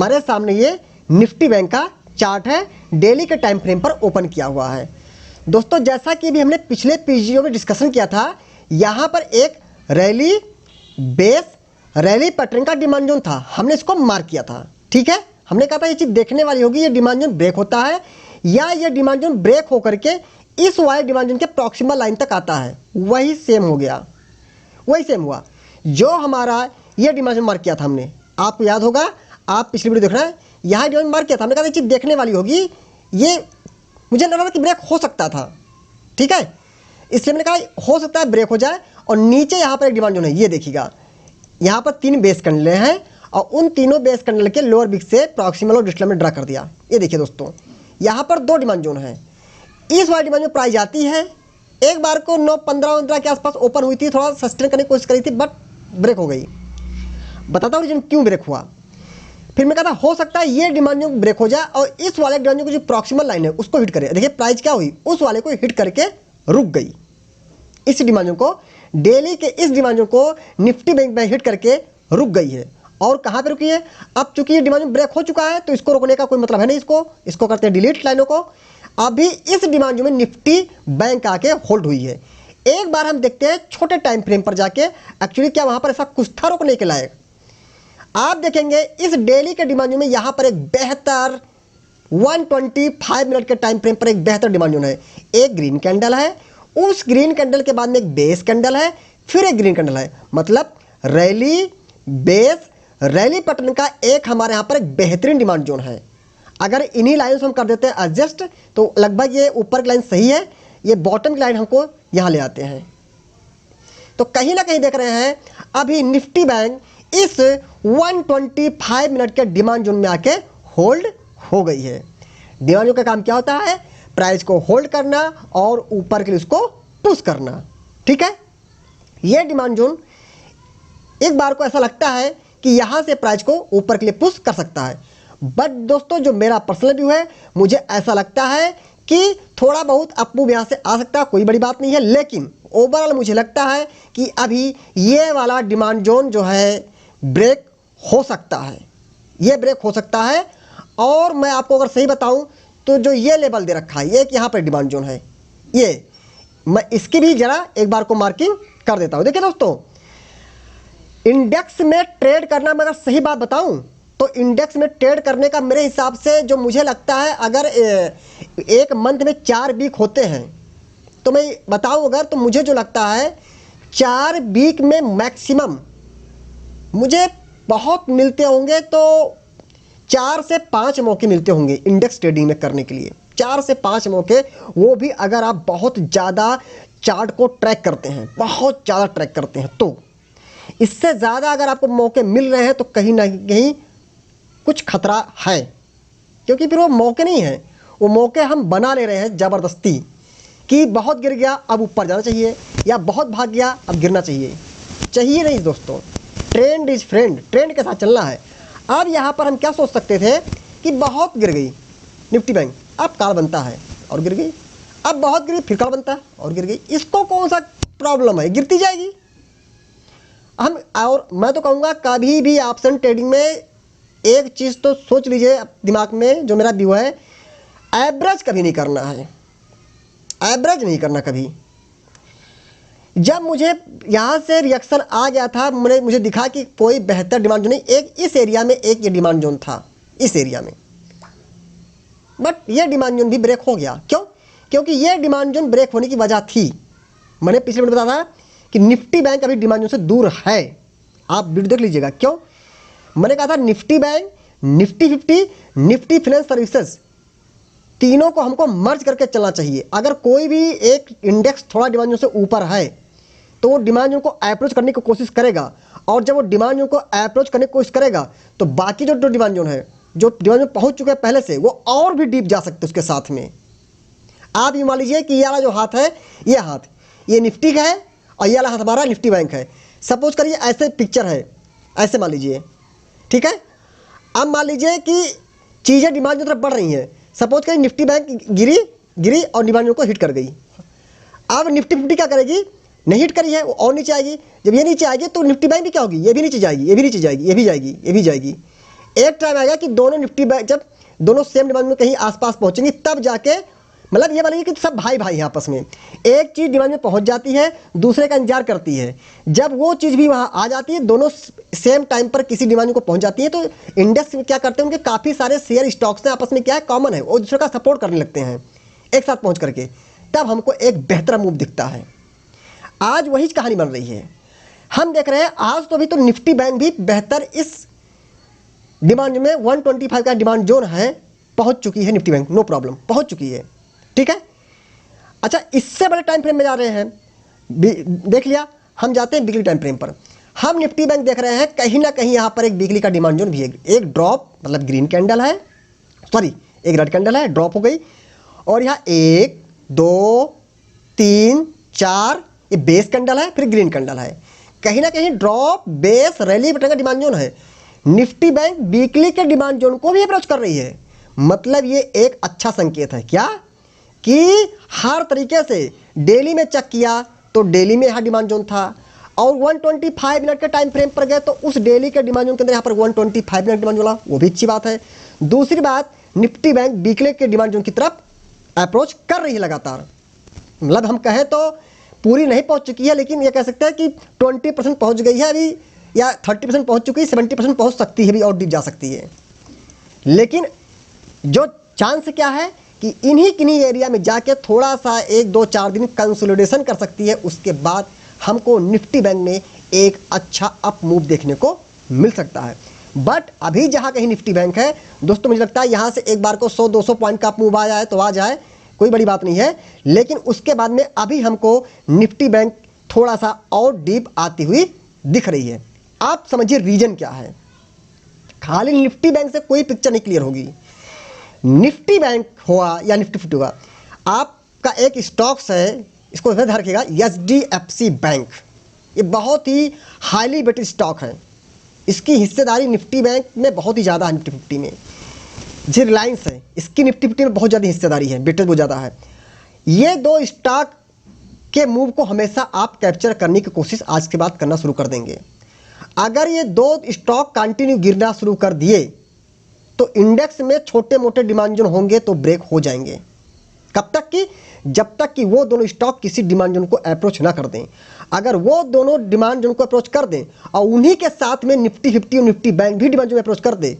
हमारे सामने ये निफ्टी बैंक का चार्ट है, डेली के टाइम फ्रेम पर ओपन किया हुआ है। दोस्तों जैसा कि भी हमने पिछले वीडियो में डिस्कशन किया था, यहाँ पर एक रैली बेस रैली पैटर्न का डिमांड जोन था, हमने इसको मार्क किया था। ठीक है, हमने कहा था ये चीज़ देखने वाली होगी, ये डिमांड जोन ब्रेक होता है या ये डिमांड जोन ब्रेक होकर के इस वाले डिमांड जोन के प्रॉक्सिमल लाइन तक आता है। वही सेम हो गया, वही सेम हुआ जो हमारा ये डिमांड जोन मार्क किया था हमने। आपको याद होगा, आप पिछली वीडियो देख रहे हैं, यहाँ डिमांड मार्क किया था, हमने कहा ये चीज़ देखने वाली होगी, ये मुझे लग रहा था कि ब्रेक हो सकता था। ठीक है, इसलिए मैंने कहा हो सकता है ब्रेक हो जाए। और नीचे यहाँ पर एक डिमांड जोन है, ये देखिएगा, यहाँ पर 3 बेस कैंडल हैं और उन तीनों बेस कैंडल के लोअर बिग से प्रॉक्सिमल और डिस्टल में ड्रा कर दिया। ये देखिए दोस्तों, यहाँ पर 2 डिमांड जोन हैं। इस वाली डिमांड में प्राइस आती है, एक बार को 9:15 के आसपास ओपन हुई थी, थोड़ा सस्टेन करने की कोशिश करी थी, बट ब्रेक हो गई। बताता हूँ रीजन क्यों ब्रेक हुआ। फिर मैं कहता हो सकता है ये डिमांड जोन ब्रेक हो जाए और इस वाले डिमांड जोन की जो प्रॉक्सिमल लाइन है उसको हिट करे। देखिए प्राइस क्या हुई, उस वाले को हिट करके रुक गई। इस डिमांड जोन को, डेली के इस डिमांड जोन को निफ्टी बैंक में हिट करके रुक गई है। और कहाँ पे रुकी है, अब चूंकि ये डिमांड जोन ब्रेक हो चुका है तो इसको रोकने का कोई मतलब है नहीं, इसको करते हैं डिलीट लाइनों को। अभी इस डिमांड जोन में निफ्टी बैंक आके होल्ड हुई है। एक बार हम देखते हैं छोटे टाइम फ्रेम पर जाके एक्चुअली क्या वहां पर ऐसा कुछ था रोकने के लायक। आप देखेंगे इस डेली के डिमांड जोन में यहाँ पर एक बेहतर 125 मिनट के टाइम फ्रेम पर एक बेहतर डिमांड जोन है। एक ग्रीन कैंडल है, उस ग्रीन कैंडल के बाद में एक बेस कैंडल है, फिर एक ग्रीन कैंडल है, मतलब रैली बेस रैली पैटर्न का एक हमारे यहाँ पर एक बेहतरीन डिमांड जोन है। अगर इन्हीं लाइन से हम कर देते हैं एडजस्ट तो लगभग ये ऊपर की लाइन सही है, ये बॉटम की लाइन हमको यहाँ ले आते हैं। तो कहीं ना कहीं देख रहे हैं अभी निफ्टी बैंक इस 125 मिनट के डिमांड जोन में आके होल्ड हो गई है। डिमांड जोन का काम क्या होता है, प्राइस को होल्ड करना और ऊपर के लिए उसको पुश करना। ठीक है, ये डिमांड जोन एक बार को ऐसा लगता है कि यहां से प्राइस को ऊपर के लिए पुश कर सकता है, बट दोस्तों जो मेरा पर्सनल व्यू है, मुझे ऐसा लगता है कि थोड़ा बहुत अप मूव यहां से आ सकता है, कोई बड़ी बात नहीं है, लेकिन ओवरऑल मुझे लगता है कि अभी ये वाला डिमांड जोन जो है ब्रेक हो सकता है, ये ब्रेक हो सकता है। और मैं आपको अगर सही बताऊं तो जो ये लेवल दे रखा है, एक यहाँ पर डिमांड जोन है, ये मैं इसकी भी जरा एक बार को मार्किंग कर देता हूं। देखिए दोस्तों, इंडेक्स में ट्रेड करना, मैं अगर सही बात बताऊं तो इंडेक्स में ट्रेड करने का मेरे हिसाब से जो मुझे लगता है, अगर एक मंथ में 4 वीक होते हैं तो मैं बताऊं अगर, तो मुझे जो लगता है 4 वीक में मैक्सिमम मुझे बहुत मिलते होंगे, तो 4 से 5 मौके मिलते होंगे इंडेक्स ट्रेडिंग में करने के लिए। 4 से 5 मौके, वो भी अगर आप बहुत ज़्यादा चार्ट को ट्रैक करते हैं, बहुत ज़्यादा ट्रैक करते हैं। तो इससे ज़्यादा अगर आपको मौके मिल रहे हैं तो कहीं ना कहीं कुछ खतरा है, क्योंकि फिर वो मौके नहीं है, वो मौके हम बना ले रहे हैं ज़बरदस्ती कि बहुत गिर गया अब ऊपर जाना चाहिए, या बहुत भाग गया अब गिरना चाहिए नहीं दोस्तों। ट्रेंड इज फ्रेंड, ट्रेंड के साथ चलना है। अब यहाँ पर हम क्या सोच सकते थे कि बहुत गिर गई निफ्टी बैंक, अब काल बनता है और गिर गई, अब बहुत गिरी फिर काल बनता है और गिर गई, इसको कौन सा प्रॉब्लम है, गिरती जाएगी। हम, और मैं तो कहूँगा कभी भी ऑप्शन ट्रेडिंग में एक चीज़ तो सोच लीजिए दिमाग में, जो मेरा व्यू है, एवरेज कभी नहीं करना है, एवरेज नहीं करना कभी। जब मुझे यहाँ से रिएक्शन आ गया था, मुझे दिखा कि कोई बेहतर डिमांड जोन नहीं, एक इस एरिया में एक ये डिमांड जोन था इस एरिया में, बट ये डिमांड जोन भी ब्रेक हो गया। क्यों? क्योंकि ये डिमांड जोन ब्रेक होने की वजह थी, मैंने पिछले वीडियो बताया था कि निफ्टी बैंक अभी डिमांड जोन से दूर है। आप वीडियो देख लीजिएगा। क्यों? मैंने कहा था Nifty bank, Nifty 50, Nifty finance services, तीनों को हमको मर्ज करके चलना चाहिए। अगर कोई भी एक इंडेक्स थोड़ा डिमांड जोन से ऊपर है तो वो डिमांड जोन को अप्रोच करने की कोशिश करेगा, और जब वो डिमांड जोन को अप्रोच करने की कोशिश करेगा तो बाकी जो डिमांड जोन है, जो डिमांड जोन पहुंच चुके हैं पहले से, वो और भी डीप जा सकते हैं उसके साथ में। आप ये मान लीजिए कि ये वाला जो हाथ है, ये हाथ ये निफ्टी का है और ये वाला हाथ हमारा निफ्टी बैंक है। सपोज करिए ऐसे पिक्चर है, ऐसे मान लीजिए, ठीक है। अब मान लीजिए कि चीज़ें डिमांड जोन तरफ बढ़ रही हैं। सपोज करिए निफ्टी बैंक गिरी और डिमांड जोन को हिट कर गई। अब निफ्टी 50 क्या करेगी? नहीं हिट करी है, वो और नीचे आएगी। जब ये नीचे आएगी तो निफ्टी बैंक भी क्या होगी? ये भी नीचे जाएगी, ये भी नीचे जाएगी, ये भी जाएगी, ये भी जाएगी। एक टाइम आएगा कि दोनों निफ्टी बैंक जब दोनों सेम डिमांड में कहीं आसपास पहुंचेंगी, तब जाके मतलब ये वाली कि सब भाई भाई हैं आपस में, एक चीज़ डिमांड में पहुंच जाती है, दूसरे का इंतजार करती है। जब वो चीज़ भी वहाँ आ जाती है, दोनों सेम टाइम पर किसी डिमांड को पहुंच जाती है, तो इंडेक्स में क्या करते हैं, उनके काफ़ी सारे शेयर स्टॉक्स हैं, आपस में क्या है, कॉमन है, वो दूसरे का सपोर्ट करने लगते हैं एक साथ पहुँच करके, तब हमको एक बेहतर मूव दिखता है। आज वही कहानी बन रही है। हम देख रहे हैं आज तो अभी तो निफ्टी बैंक भी बेहतर इस डिमांड में 125 का डिमांड जोन है, पहुंच चुकी है निफ्टी बैंक, नो प्रॉब्लम, पहुंच चुकी है, ठीक है। अच्छा, इससे बड़े टाइम फ्रेम में जा रहे हैं, देख लिया, हम जाते हैं वीकली टाइम फ्रेम पर। हम निफ्टी बैंक देख रहे हैं कहीं ना कहीं यहाँ पर एक वीकली का डिमांड जोन भी है, एक ड्रॉप मतलब ग्रीन कैंडल है, सॉरी एक रेड कैंडल है, ड्रॉप हो गई, और यहाँ 1 2 3 4 ये बेस कैंडल है, फिर ग्रीन कैंडल है, कहीं ना कहीं ड्रॉप बेस रैली बटन का डिमांड जोन है। निफ्टी बैंक वीकली के डिमांड जोन को भी अप्रोच कर रही है, मतलब ये एक अच्छा संकेत है क्या, कि हर तरीके से डेली में चेक किया तो डेली में यहाँ डिमांड जोन था, और 125 मिनट के टाइम फ्रेम पर गए तो उस डेली के डिमांड जोन के अंदर यहाँ पर 125 मिनट डिमांड जोन, वो भी अच्छी बात है। दूसरी बात, निफ्टी बैंक वीकली के डिमांड जोन की तरफ अप्रोच कर रही है लगातार, मतलब हम कहें तो पूरी नहीं पहुंच चुकी है, लेकिन ये कह सकते हैं कि 20% पहुंच गई है अभी, या 30% पहुंच चुकी है, 70% पहुंच सकती है भी, और डीप जा सकती है। लेकिन जो चांस क्या है कि किन्हीं एरिया में जाके थोड़ा सा 1 2 4 दिन कंसोलिडेशन कर सकती है, उसके बाद हमको निफ्टी बैंक में एक अच्छा अप मूव देखने को मिल सकता है। बट अभी जहाँ कहीं निफ्टी बैंक है दोस्तों, मुझे लगता है यहाँ से एक बार को 100-200 पॉइंट का अप मूव आ जाए तो आ जाए, कोई बड़ी बात नहीं है, लेकिन उसके बाद में अभी हमको निफ्टी बैंक थोड़ा सा और डीप आती हुई दिख रही है। आप समझिए रीजन क्या है, खाली निफ्टी बैंक से कोई पिक्चर नहीं क्लियर होगी। निफ्टी बैंक हुआ या निफ्टी 50 हुआ, आपका एक स्टॉक्स है, इसको ध्यान रखिएगा, HDFC बैंक, ये बहुत ही हाईली वेटेड स्टॉक है, इसकी हिस्सेदारी निफ्टी बैंक में बहुत ही ज़्यादा है, निफ्टी 50 में। जो रिलायंस है, इसकी निफ्टी 50 में बहुत ज़्यादा हिस्सेदारी है, वेटेज बहुत ज़्यादा है। ये दो स्टॉक के मूव को हमेशा आप कैप्चर करने की कोशिश आज के बाद करना शुरू कर देंगे। अगर ये दो स्टॉक कंटिन्यू गिरना शुरू कर दिए तो इंडेक्स में छोटे मोटे डिमांड जोन होंगे तो ब्रेक हो जाएंगे। कब तक कि जब तक कि वो दोनों स्टॉक किसी डिमांड जोन को अप्रोच ना कर दें। अगर वो दोनों डिमांड जोन को अप्रोच कर दें और उन्हीं के साथ में निफ्टी 50 और निफ्टी बैंक भी डिमांड जोन अप्रोच कर दे,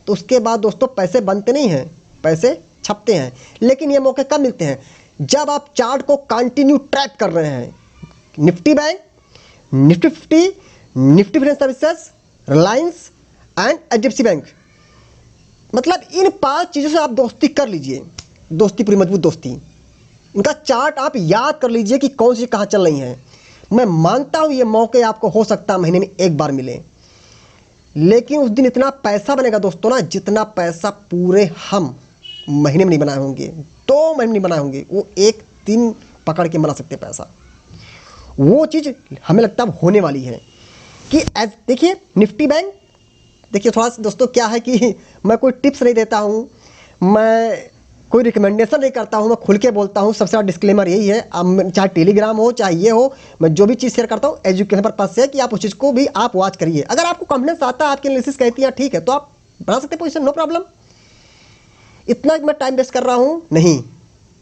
तो उसके बाद दोस्तों पैसे बनते नहीं हैं, पैसे छपते हैं। लेकिन ये मौके कब मिलते हैं, जब आप चार्ट को कंटिन्यू ट्रैक कर रहे हैं। Nifty bank, Nifty 50, Nifty financial services, Reliance and HDFC bank, मतलब इन 5 चीज़ों से आप दोस्ती कर लीजिए, दोस्ती पूरी मजबूत दोस्ती। इनका चार्ट आप याद कर लीजिए कि कौन सी कहाँ चल रही हैं। मैं मानता हूँ ये मौके आपको हो सकता है महीने में एक बार मिले, लेकिन उस दिन इतना पैसा बनेगा दोस्तों ना, जितना पैसा पूरे हम महीने में नहीं बनाए होंगे, 2 महीने में नहीं बनाए होंगे, वो एक दिन पकड़ के बना सकते पैसा। वो चीज़ हमें लगता है होने वाली है कि देखिए निफ्टी बैंक, देखिए थोड़ा सा दोस्तों क्या है कि मैं कोई टिप्स नहीं देता हूँ, मैं कोई रिकमेंडेशन नहीं करता हूँ, मैं खुल के बोलता हूँ। सबसे बड़ा डिस्क्लेमर यही है, अब चाहे टेलीग्राम हो चाहे ये हो, मैं जो भी चीज़ शेयर करता हूँ एजुकेशन पर्पज से, कि आप उस चीज़ को भी आप वॉच करिए। अगर आपको कॉन्फिडेंस आता है, आपकी एनालिसिस कहती है ठीक है, तो आप बना सकते पोजीशन, नो प्रॉब्लम। इतना मैं टाइम वेस्ट कर रहा हूँ नहीं,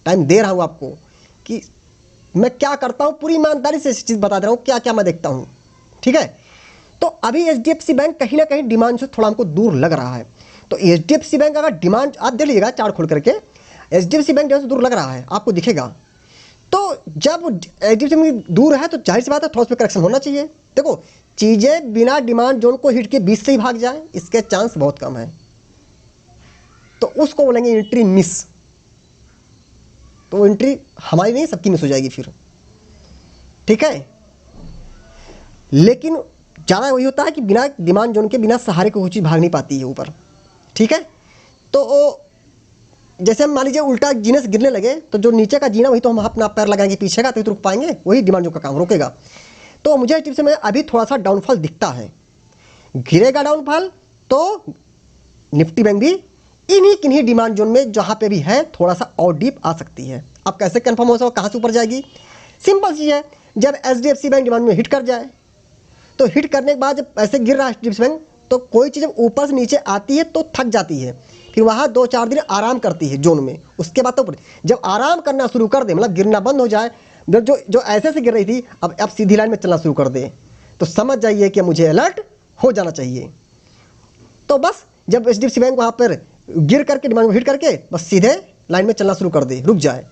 टाइम दे रहा हूँ आपको कि मैं क्या करता हूँ, पूरी ईमानदारी से इस चीज़ बता दे रहा हूँ क्या क्या मैं देखता हूँ, ठीक है। तो अभी HDFC बैंक कहीं ना कहीं डिमांड से थोड़ा हमको दूर लग रहा है। तो HDFC बैंक अगर डिमांड आप देख लीजिएगा चार्ट खोल करके, HDFC बैंक से दूर लग रहा है, आपको दिखेगा। तो जब HDFC बैंक दूर है तो जाहिर सी बात है थोड़ा सा करेक्शन होना चाहिए। देखो चीज़ें बिना डिमांड जोन को हिट के बीच से ही भाग जाए, इसके चांस बहुत कम है, तो उसको बोलेंगे एंट्री मिस। तो एंट्री हमारी नहीं, सबकी मिस हो जाएगी फिर, ठीक है। लेकिन ज़्यादा वही होता है कि बिना डिमांड जोन के, बिना सहारे को कोई चीज़ भाग नहीं पाती है ऊपर, ठीक है। तो जैसे हम मान लीजिए उल्टा जीने से गिरने लगे, तो जो नीचे का जीना वही तो हम अपना पैर लगाएंगे पीछे का, तो रुक पाएंगे, वही डिमांड जोन का काम रोकेगा। तो मुझे टिप से मैं अभी थोड़ा सा डाउनफॉल दिखता है, गिरेगा डाउनफॉल तो निफ्टी बैंक भी किन्हीं डिमांड जोन में जहाँ पे भी है थोड़ा सा और डीप आ सकती है। अब कैसे कंफर्म हो सकता है कहाँ से ऊपर जाएगी, सिंपल चीज़ है, जब HDFC बैंक डिमांड में हिट कर जाए, तो हिट करने के बाद जब ऐसे गिर रहा है HDFC बैंक, तो कोई चीज़ जब ऊपर से नीचे आती है तो थक जाती है, फिर वहाँ 2-4 दिन आराम करती है जोन में, उसके बाद तो जब आराम करना शुरू कर दे, मतलब गिरना बंद हो जाए, जो जो ऐसे से गिर रही थी अब सीधी लाइन में चलना शुरू कर दे, तो समझ जाइए कि मुझे अलर्ट हो जाना चाहिए। तो बस जब HDFC बैंक वहाँ पर गिर करके डिमांड को हिट करके बस सीधे लाइन में चलना शुरू कर दे, रुक जाए,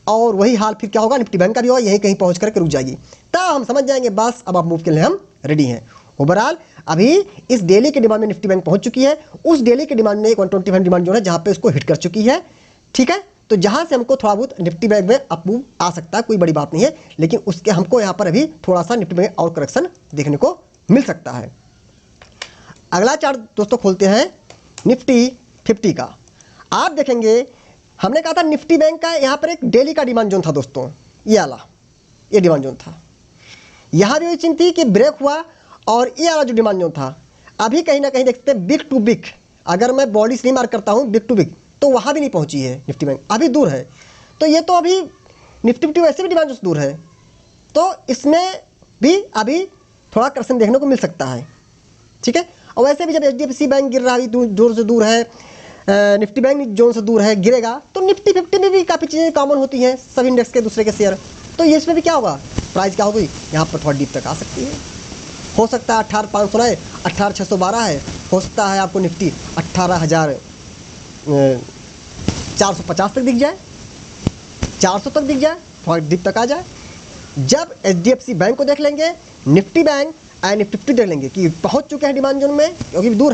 और वही हाल फिर क्या होगा, निफ्टी बैंक का भी होगा, यहीं कहीं पहुँच करके रुक जाएगी, तब हम समझ जाएंगे बस अब आप मूव के लिए हम रेडी हैं। ओवरऑल अभी इस डेली के डिमांड में निफ्टी बैंक पहुंच चुकी है, उस डेली के डिमांड में एक 125 डिमांड जो है जहां पे उसको हिट कर चुकी है, ठीक है। तो जहां से हमको थोड़ा बहुत निफ्टी बैंक में अपमूव आ सकता है, कोई बड़ी बात नहीं है, लेकिन उसके हमको यहां पर अभी थोड़ा सा निफ्टी बैंक और करेक्शन देखने को मिल सकता है। अगला चार्ट दोस्तों खोलते हैं निफ्टी 50 का। आप देखेंगे हमने कहा था निफ्टी बैंक का यहाँ पर एक डेली का डिमांड जोन था दोस्तों, ये वाला, ये डिमांड जोन था। यहाँ भी वही चिंता थी कि ब्रेक हुआ, और ये वाला जो डिमांड जोन था अभी कहीं ना कहीं देखते हैं बिग टू बिग, अगर मैं बॉडी से नहीं मार्क करता हूँ बिग टू बिग, तो वहाँ भी नहीं पहुँची है निफ्टी बैंक, अभी दूर है। तो ये तो अभी निफ्टी 50 वैसे भी डिमांड जोन से दूर है, तो इसमें भी अभी थोड़ा करेक्शन देखने को मिल सकता है, ठीक है। और वैसे भी जब HDFC बैंक गिर रहा है, दूर से दूर है, निफ्टी बैंक जोन से दूर है, गिरेगा तो निफ्टी 50 में भी काफ़ी चीज़ें कॉमन होती हैं सभी इंडेक्स के दूसरे के शेयर, तो ये इसमें भी क्या होगा, प्राइस क्या होगी, यहाँ पर थोड़ा डीप तक आ सकती है। हो सकता है 18,500 है, 18,612 है, हो सकता है आपको निफ्टी 18,450 तक दिख जाए, 400 तक दिख जाए, थोड़ा डीप तक आ जाए। जब HDFC बैंक को देख लेंगे, निफ्टी बैंक एंड निफ्टी 50 देख लेंगे कि पहुंच चुके हैं डिमांड जोन में, क्योंकि दूर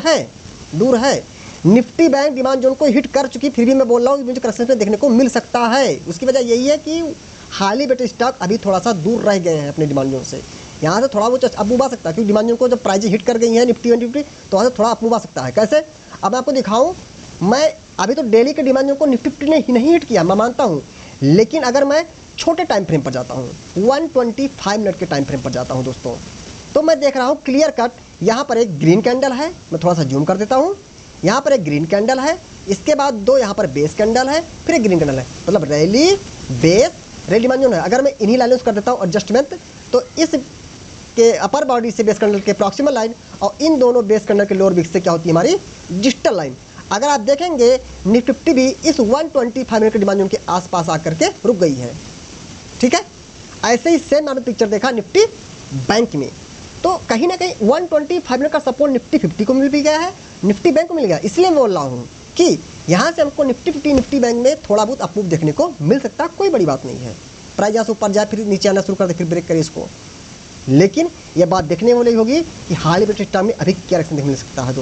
है। निफ्टी बैंक डिमांड जोन को हिट कर चुकी, फिर भी मैं बोल रहा हूँ मुझे करेक्शन देखने को मिल सकता है। उसकी वजह यही है कि हाल ही बेटे स्टॉक अभी थोड़ा सा दूर रह गए हैं अपने डिमांड जोन से, यहाँ से थोड़ा वो अप आ सकता है, क्योंकि डिमांड जोन को जब प्राइजें हिट कर गई हैं निफ्टी 150, तो वहाँ से थोड़ा अप आ सकता है। कैसे, अब मैं आपको दिखाऊँ, मैं अभी तो डेली के डिमांड जोन को निफ्टी 50 ने नहीं हिट किया, मैं मानता हूँ, लेकिन अगर मैं छोटे टाइम फ्रेम पर जाता हूँ, 125 मिनट के टाइम फ्रेम पर जाता हूँ दोस्तों, तो मैं देख रहा हूँ क्लियर कट यहाँ पर एक ग्रीन कैंडल है, मैं थोड़ा सा जूम कर देता हूँ, यहाँ पर एक ग्रीन कैंडल है, इसके बाद 2 यहाँ पर बेस कैंडल है, फिर एक ग्रीन कैंडल है, मतलब rally base rally demand zone है। अगर मैं इन्हीं लाइनों कर देता हूँ एडजस्टमेंट, तो इस के अपर बॉडी से बेस कैंडल के प्रॉक्सिमल लाइन और इन दोनों बेस कैंडल के लोअर विक से क्या होती है हमारी डिजिटल लाइन। अगर आप देखेंगे निफ्टी 50 भी इस 125 मिनट के डिमांड जोन के आसपास आकर के रुक गई है, ठीक है। ऐसे ही सेम मैंने पिक्चर देखा निफ्टी बैंक में, तो कहीं ना कहीं 125 मिनट का सपोर्ट निफ्टी 50 को मिल भी गया है, निफ्टी बैंक को मिल गया। इसलिए मैं बोल रहा हूँ कि यहाँ से हमको निफ्टी 50 निफ्टी बैंक में थोड़ा बहुत अपमूव देखने को मिल सकता है, कोई बड़ी बात नहीं है। प्राइस यहाँ से ऊपर जाए, फिर नीचे आना शुरू कर दे, फिर ब्रेक करे इसको, लेकिन यह बात देखने वाली होगी कि हाल ही टाइम में अभी क्या रिएक्शन देखने मिल सकता है।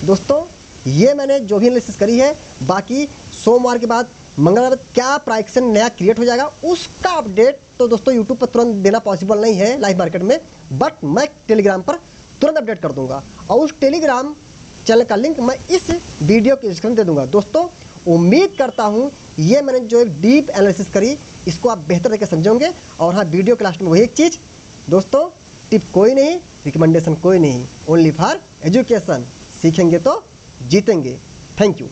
दोस्तों ये मैंने जो भी एनालिसिस करी है, बाकी सोमवार के बाद मंगलवार क्या प्राइस नया क्रिएट हो जाएगा उसका अपडेट तो दोस्तों यूट्यूब पर तुरंत देना पॉसिबल नहीं है लाइव मार्केट में, बट मैं टेलीग्राम पर तुरंत अपडेट कर दूंगा, और उस टेलीग्राम चैनल का लिंक मैं इस वीडियो के डिस्क्रिप्शन दे दूंगा। दोस्तों उम्मीद करता हूँ ये मैंने जो एक डीप एनालिसिस करी इसको आप बेहतर तरीके से समझोगे। और हाँ, वीडियो के लास्ट में वही एक चीज़ दोस्तों, टिप कोई नहीं, रिकमेंडेशन कोई नहीं, ओनली फॉर एजुकेशन। सीखेंगे तो जीतेंगे। Thank you.